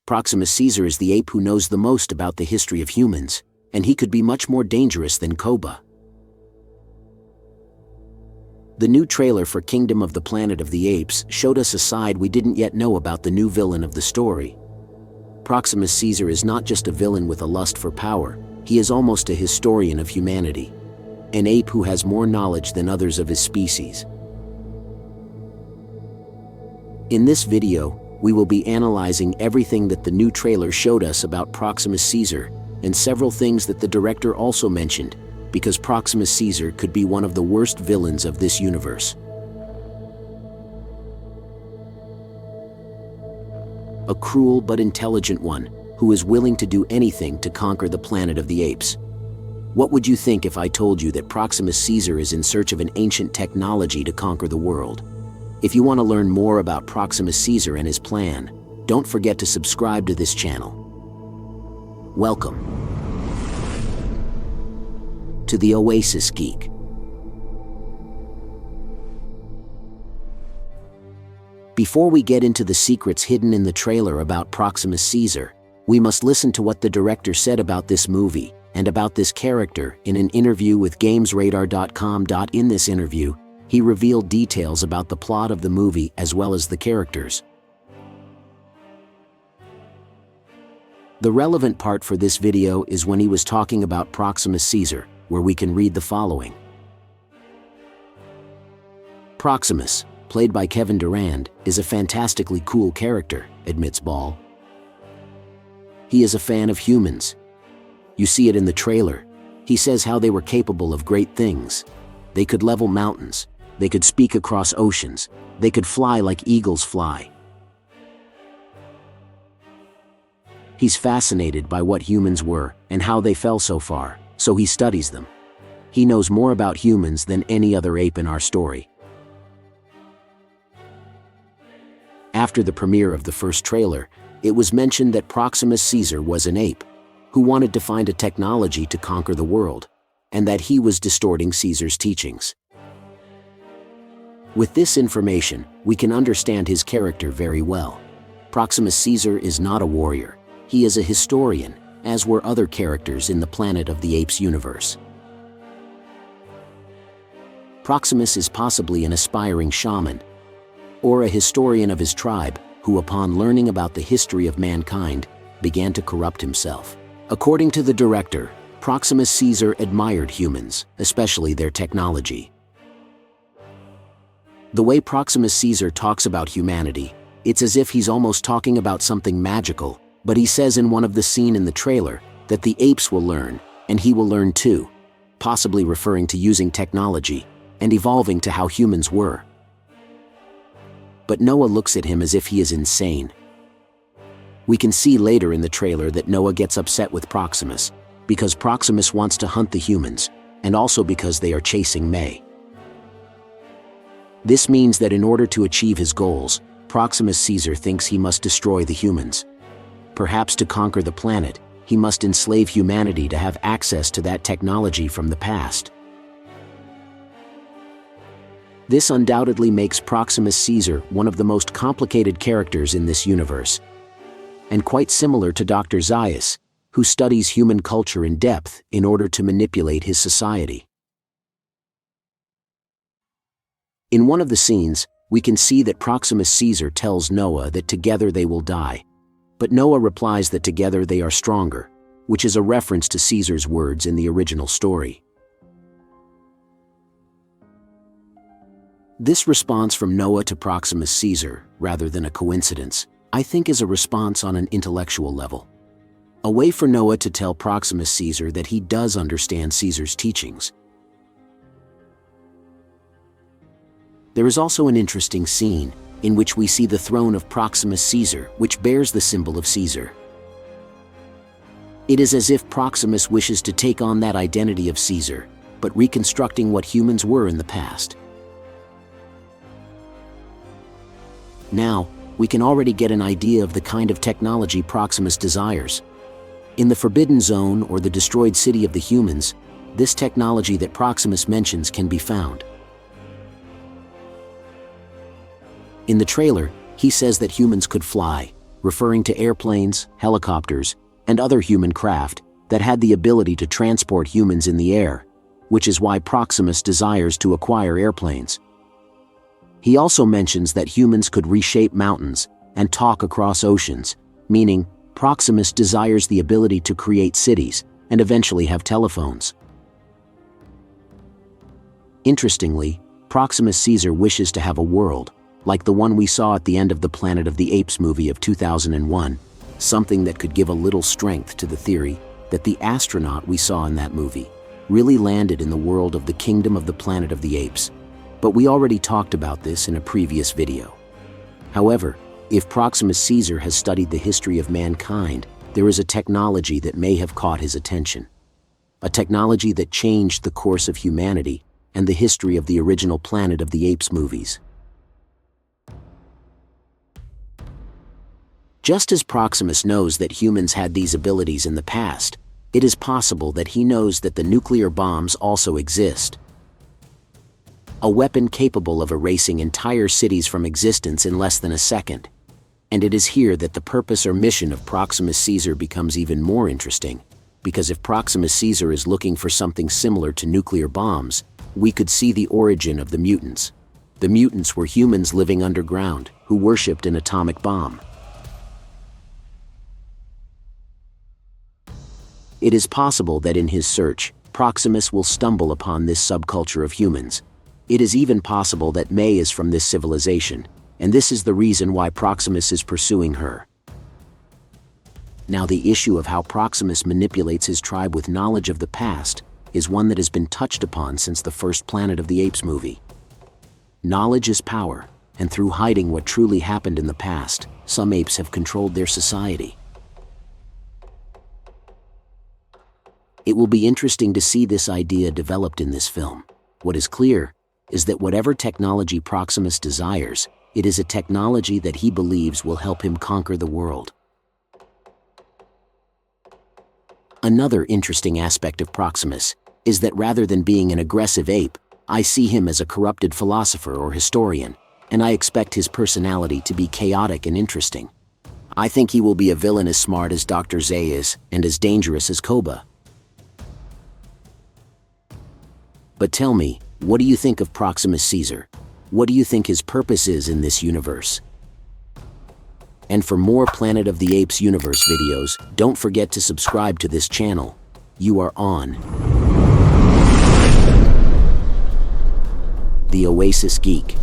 Proximus Caesar is the ape who knows the most about the history of humans, and he could be much more dangerous than Koba. The new trailer for Kingdom of the Planet of the Apes showed us a side we didn't yet know about the new villain of the story. Proximus Caesar is not just a villain with a lust for power, he is almost a historian of humanity. An ape who has more knowledge than others of his species. In this video, we will be analyzing everything that the new trailer showed us about Proximus Caesar, and several things that the director also mentioned, because Proximus Caesar could be one of the worst villains of this universe. A cruel but intelligent one, who is willing to do anything to conquer the planet of the apes. What would you think if I told you that Proximus Caesar is in search of an ancient technology to conquer the world? If you want to learn more about Proximus Caesar and his plan, don't forget to subscribe to this channel. Welcome to the Oasis Geek. Before we get into the secrets hidden in the trailer about Proximus Caesar, we must listen to what the director said about this movie and about this character in an interview with GamesRadar.com. In this interview, he revealed details about the plot of the movie as well as the characters. The relevant part for this video is when he was talking about Proximus Caesar, where we can read the following. Proximus, played by Kevin Durand, is a fantastically cool character, admits Ball. He is a fan of humans. You see it in the trailer. He says how they were capable of great things. They could level mountains. They could speak across oceans. They could fly like eagles fly. He's fascinated by what humans were and how they fell so far, so he studies them. He knows more about humans than any other ape in our story. After the premiere of the first trailer, it was mentioned that Proximus Caesar was an ape who wanted to find a technology to conquer the world, and that he was distorting Caesar's teachings. With this information, we can understand his character very well. Proximus Caesar is not a warrior. He is a historian, as were other characters in the Planet of the Apes universe. Proximus is possibly an aspiring shaman, or a historian of his tribe, who upon learning about the history of mankind, began to corrupt himself. According to the director, Proximus Caesar admired humans, especially their technology. The way Proximus Caesar talks about humanity, it's as if he's almost talking about something magical, but he says in one of the scenes in the trailer that the apes will learn, and he will learn too, possibly referring to using technology and evolving to how humans were. But Noah looks at him as if he is insane. We can see later in the trailer that Noah gets upset with Proximus, because Proximus wants to hunt the humans, and also because they are chasing May. This means that in order to achieve his goals, Proximus Caesar thinks he must destroy the humans. Perhaps to conquer the planet, he must enslave humanity to have access to that technology from the past. This undoubtedly makes Proximus Caesar one of the most complicated characters in this universe, and quite similar to Dr. Zaius, who studies human culture in depth in order to manipulate his society. In one of the scenes, we can see that Proximus Caesar tells Noah that together they will die, but Noah replies that together they are stronger, which is a reference to Caesar's words in the original story. This response from Noah to Proximus Caesar, rather than a coincidence, I think is a response on an intellectual level. A way for Noah to tell Proximus Caesar that he does understand Caesar's teachings. There is also an interesting scene in which we see the throne of Proximus Caesar, which bears the symbol of Caesar. It is as if Proximus wishes to take on that identity of Caesar, but reconstructing what humans were in the past. Now, we can already get an idea of the kind of technology Proximus desires. In the Forbidden Zone or the destroyed city of the humans, this technology that Proximus mentions can be found. In the trailer, he says that humans could fly, referring to airplanes, helicopters, and other human craft that had the ability to transport humans in the air, which is why Proximus desires to acquire airplanes. He also mentions that humans could reshape mountains and talk across oceans, meaning Proximus desires the ability to create cities and eventually have telephones. Interestingly, Proximus Caesar wishes to have a world, like the one we saw at the end of the Planet of the Apes movie of 2001, something that could give a little strength to the theory that the astronaut we saw in that movie really landed in the world of the Kingdom of the Planet of the Apes. But we already talked about this in a previous video. However, if Proximus Caesar has studied the history of mankind, there is a technology that may have caught his attention. A technology that changed the course of humanity and the history of the original Planet of the Apes movies. Just as Proximus knows that humans had these abilities in the past, it is possible that he knows that the nuclear bombs also exist. A weapon capable of erasing entire cities from existence in less than a second. And it is here that the purpose or mission of Proximus Caesar becomes even more interesting, because if Proximus Caesar is looking for something similar to nuclear bombs, we could see the origin of the mutants. The mutants were humans living underground who worshipped an atomic bomb. It is possible that in his search, Proximus will stumble upon this subculture of humans. It is even possible that May is from this civilization, and this is the reason why Proximus is pursuing her. Now, the issue of how Proximus manipulates his tribe with knowledge of the past is one that has been touched upon since the first Planet of the Apes movie. Knowledge is power, and through hiding what truly happened in the past, some apes have controlled their society. It will be interesting to see this idea developed in this film. What is clear is that whatever technology Proximus desires, it is a technology that he believes will help him conquer the world. Another interesting aspect of Proximus is that rather than being an aggressive ape, I see him as a corrupted philosopher or historian, and I expect his personality to be chaotic and interesting. I think he will be a villain as smart as Dr. Zay is and as dangerous as Koba. But tell me, what do you think of Proximus Caesar? What do you think his purpose is in this universe? And for more Planet of the Apes universe videos, don't forget to subscribe to this channel. You are on the Oasis Geek.